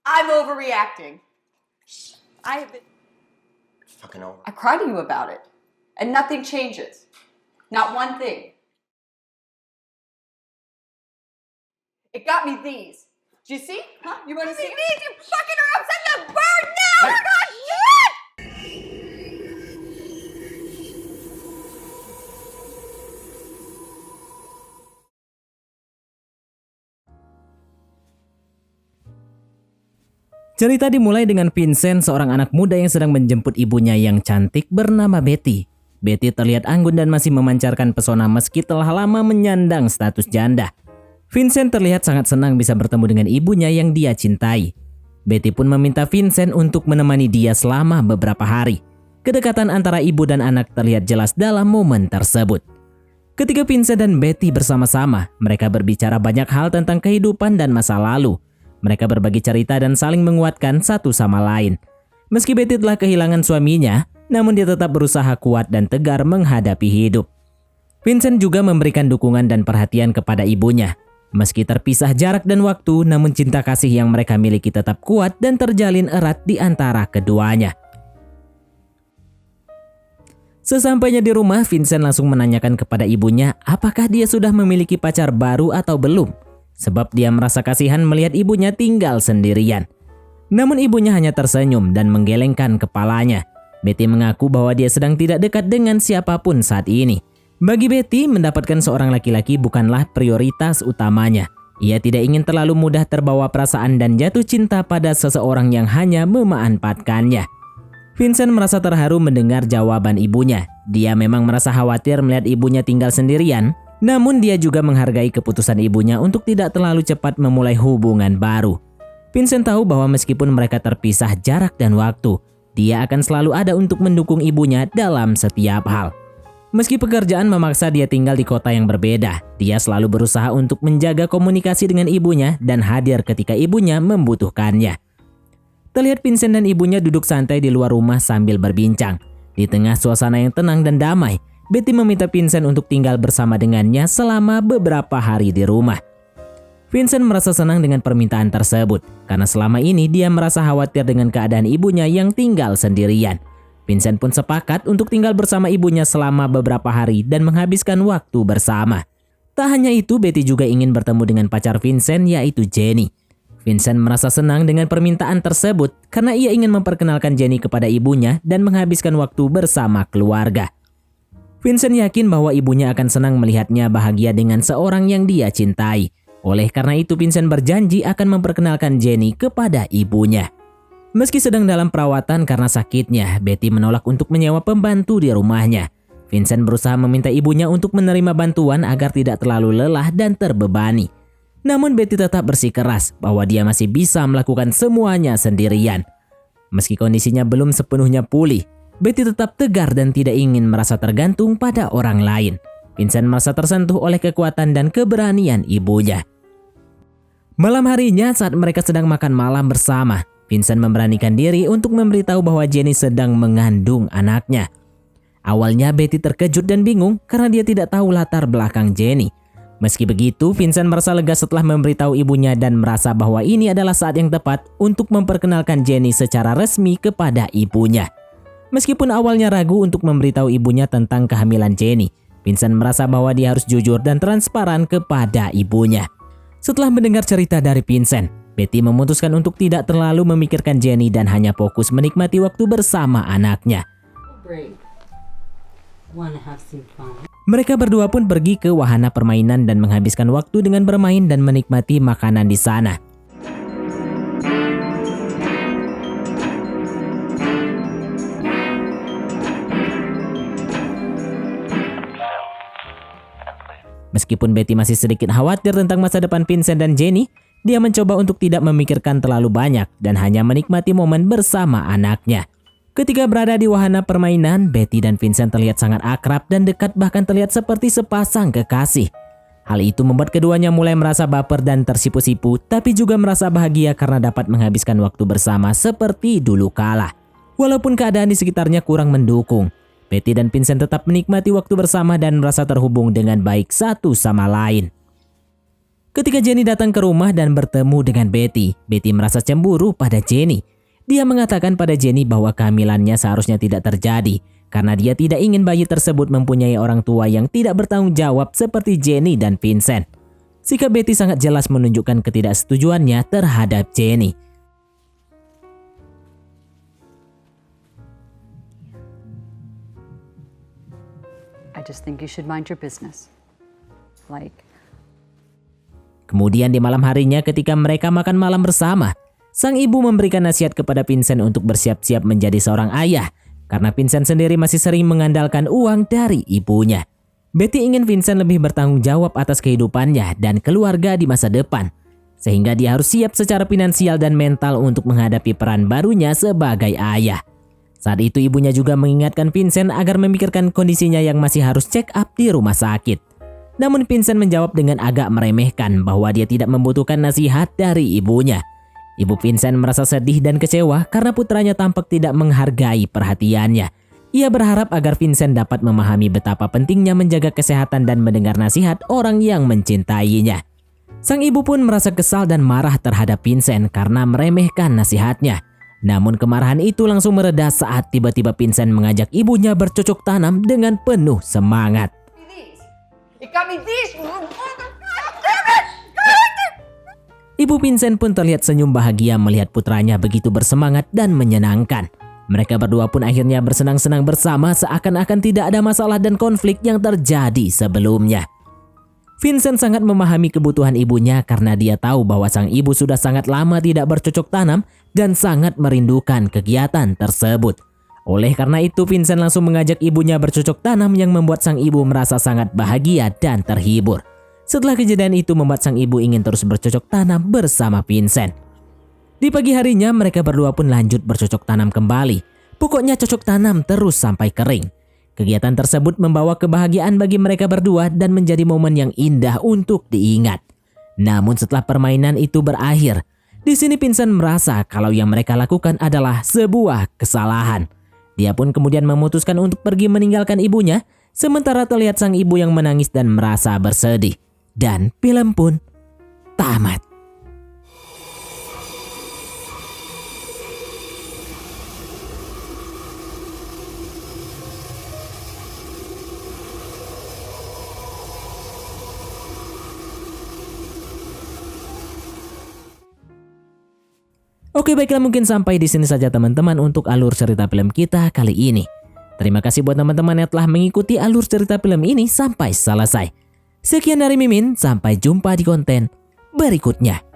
I'm overreacting. I have been... Fucking over. I cried to you about it. And nothing changes. Not one thing. It got me these. Do you see? Huh? You want to see these? You fucking are upset the bird now! Hey. Oh my god! What? Cerita dimulai dengan Vincent, seorang anak muda yang sedang menjemput ibunya yang cantik bernama Betty. Betty terlihat anggun dan masih memancarkan pesona meski telah lama menyandang status janda. Vincent terlihat sangat senang bisa bertemu dengan ibunya yang dia cintai. Betty pun meminta Vincent untuk menemani dia selama beberapa hari. Kedekatan antara ibu dan anak terlihat jelas dalam momen tersebut. Ketika Vincent dan Betty bersama-sama, mereka berbicara banyak hal tentang kehidupan dan masa lalu. Mereka berbagi cerita dan saling menguatkan satu sama lain. Meski Betty telah kehilangan suaminya, namun dia tetap berusaha kuat dan tegar menghadapi hidup. Vincent juga memberikan dukungan dan perhatian kepada ibunya. Meski terpisah jarak dan waktu, namun cinta kasih yang mereka miliki tetap kuat dan terjalin erat di antara keduanya. Sesampainya di rumah, Vincent langsung menanyakan kepada ibunya apakah dia sudah memiliki pacar baru atau belum. Sebab dia merasa kasihan melihat ibunya tinggal sendirian. Namun ibunya hanya tersenyum dan menggelengkan kepalanya. Betty mengaku bahwa dia sedang tidak dekat dengan siapapun saat ini. Bagi Betty, mendapatkan seorang laki-laki bukanlah prioritas utamanya. Ia tidak ingin terlalu mudah terbawa perasaan dan jatuh cinta pada seseorang yang hanya memanfaatkannya. Vincent merasa terharu mendengar jawaban ibunya. Dia memang merasa khawatir melihat ibunya tinggal sendirian. Namun dia juga menghargai keputusan ibunya untuk tidak terlalu cepat memulai hubungan baru. Vincent tahu bahwa meskipun mereka terpisah jarak dan waktu, dia akan selalu ada untuk mendukung ibunya dalam setiap hal. Meski pekerjaan memaksa dia tinggal di kota yang berbeda, dia selalu berusaha untuk menjaga komunikasi dengan ibunya dan hadir ketika ibunya membutuhkannya. Terlihat Vincent dan ibunya duduk santai di luar rumah sambil berbincang. Di tengah suasana yang tenang dan damai, Betty meminta Vincent untuk tinggal bersama dengannya selama beberapa hari di rumah. Vincent merasa senang dengan permintaan tersebut, karena selama ini dia merasa khawatir dengan keadaan ibunya yang tinggal sendirian. Vincent pun sepakat untuk tinggal bersama ibunya selama beberapa hari dan menghabiskan waktu bersama. Tak hanya itu, Betty juga ingin bertemu dengan pacar Vincent, yaitu Jenny. Vincent merasa senang dengan permintaan tersebut karena ia ingin memperkenalkan Jenny kepada ibunya dan menghabiskan waktu bersama keluarga. Vincent yakin bahwa ibunya akan senang melihatnya bahagia dengan seorang yang dia cintai. Oleh karena itu, Vincent berjanji akan memperkenalkan Jenny kepada ibunya. Meski sedang dalam perawatan karena sakitnya, Betty menolak untuk menyewa pembantu di rumahnya. Vincent berusaha meminta ibunya untuk menerima bantuan agar tidak terlalu lelah dan terbebani. Namun Betty tetap bersikeras bahwa dia masih bisa melakukan semuanya sendirian. Meski kondisinya belum sepenuhnya pulih, Betty tetap tegar dan tidak ingin merasa tergantung pada orang lain. Vincent merasa tersentuh oleh kekuatan dan keberanian ibunya. Malam harinya saat mereka sedang makan malam bersama, Vincent memberanikan diri untuk memberitahu bahwa Jenny sedang mengandung anaknya. Awalnya Betty terkejut dan bingung karena dia tidak tahu latar belakang Jenny. Meski begitu, Vincent merasa lega setelah memberitahu ibunya dan merasa bahwa ini adalah saat yang tepat untuk memperkenalkan Jenny secara resmi kepada ibunya. Meskipun awalnya ragu untuk memberitahu ibunya tentang kehamilan Jenny, Vincent merasa bahwa dia harus jujur dan transparan kepada ibunya. Setelah mendengar cerita dari Vincent, Betty memutuskan untuk tidak terlalu memikirkan Jenny dan hanya fokus menikmati waktu bersama anaknya. Mereka berdua pun pergi ke wahana permainan dan menghabiskan waktu dengan bermain dan menikmati makanan di sana. Meskipun Betty masih sedikit khawatir tentang masa depan Vincent dan Jenny, dia mencoba untuk tidak memikirkan terlalu banyak dan hanya menikmati momen bersama anaknya. Ketika berada di wahana permainan, Betty dan Vincent terlihat sangat akrab dan dekat, bahkan terlihat seperti sepasang kekasih. Hal itu membuat keduanya mulai merasa baper dan tersipu-sipu, tapi juga merasa bahagia karena dapat menghabiskan waktu bersama seperti dulu kala. Walaupun keadaan di sekitarnya kurang mendukung, Betty dan Vincent tetap menikmati waktu bersama dan merasa terhubung dengan baik satu sama lain. Ketika Jenny datang ke rumah dan bertemu dengan Betty, Betty merasa cemburu pada Jenny. Dia mengatakan pada Jenny bahwa kehamilannya seharusnya tidak terjadi karena dia tidak ingin bayi tersebut mempunyai orang tua yang tidak bertanggung jawab seperti Jenny dan Vincent. Sikap Betty sangat jelas menunjukkan ketidaksetujuannya terhadap Jenny. I just think you should mind your business. Kemudian di malam harinya ketika mereka makan malam bersama, sang ibu memberikan nasihat kepada Vincent untuk bersiap-siap menjadi seorang ayah karena Vincent sendiri masih sering mengandalkan uang dari ibunya. Betty ingin Vincent lebih bertanggung jawab atas kehidupannya dan keluarga di masa depan, sehingga dia harus siap secara finansial dan mental untuk menghadapi peran barunya sebagai ayah. Saat itu ibunya juga mengingatkan Vincent agar memikirkan kondisinya yang masih harus check up di rumah sakit. Namun Vincent menjawab dengan agak meremehkan bahwa dia tidak membutuhkan nasihat dari ibunya. Ibu Vincent merasa sedih dan kecewa karena putranya tampak tidak menghargai perhatiannya. Ia berharap agar Vincent dapat memahami betapa pentingnya menjaga kesehatan dan mendengar nasihat orang yang mencintainya. Sang ibu pun merasa kesal dan marah terhadap Vincent karena meremehkan nasihatnya. Namun kemarahan itu langsung mereda saat tiba-tiba Vincent mengajak ibunya bercocok tanam dengan penuh semangat. It got me these. Ibu Vincent pun terlihat senyum bahagia melihat putranya begitu bersemangat dan menyenangkan. Mereka berdua pun akhirnya bersenang-senang bersama seakan-akan tidak ada masalah dan konflik yang terjadi sebelumnya. Vincent sangat memahami kebutuhan ibunya karena dia tahu bahwa sang ibu sudah sangat lama tidak bercocok tanam dan sangat merindukan kegiatan tersebut. Oleh karena itu, Vincent langsung mengajak ibunya bercocok tanam yang membuat sang ibu merasa sangat bahagia dan terhibur. Setelah kejadian itu membuat sang ibu ingin terus bercocok tanam bersama Vincent. Di pagi harinya mereka berdua pun lanjut bercocok tanam kembali. Pokoknya cocok tanam terus sampai kering. Kegiatan tersebut membawa kebahagiaan bagi mereka berdua dan menjadi momen yang indah untuk diingat. Namun setelah permainan itu berakhir, di sini Vincent merasa kalau yang mereka lakukan adalah sebuah kesalahan. Dia pun kemudian memutuskan untuk pergi meninggalkan ibunya, sementara terlihat sang ibu yang menangis dan merasa bersedih. Dan film pun tamat. Oke, baiklah, mungkin sampai di sini saja teman-teman untuk alur cerita film kita kali ini. Terima kasih buat teman-teman yang telah mengikuti alur cerita film ini sampai selesai. Sekian dari Mimin, sampai jumpa di konten berikutnya.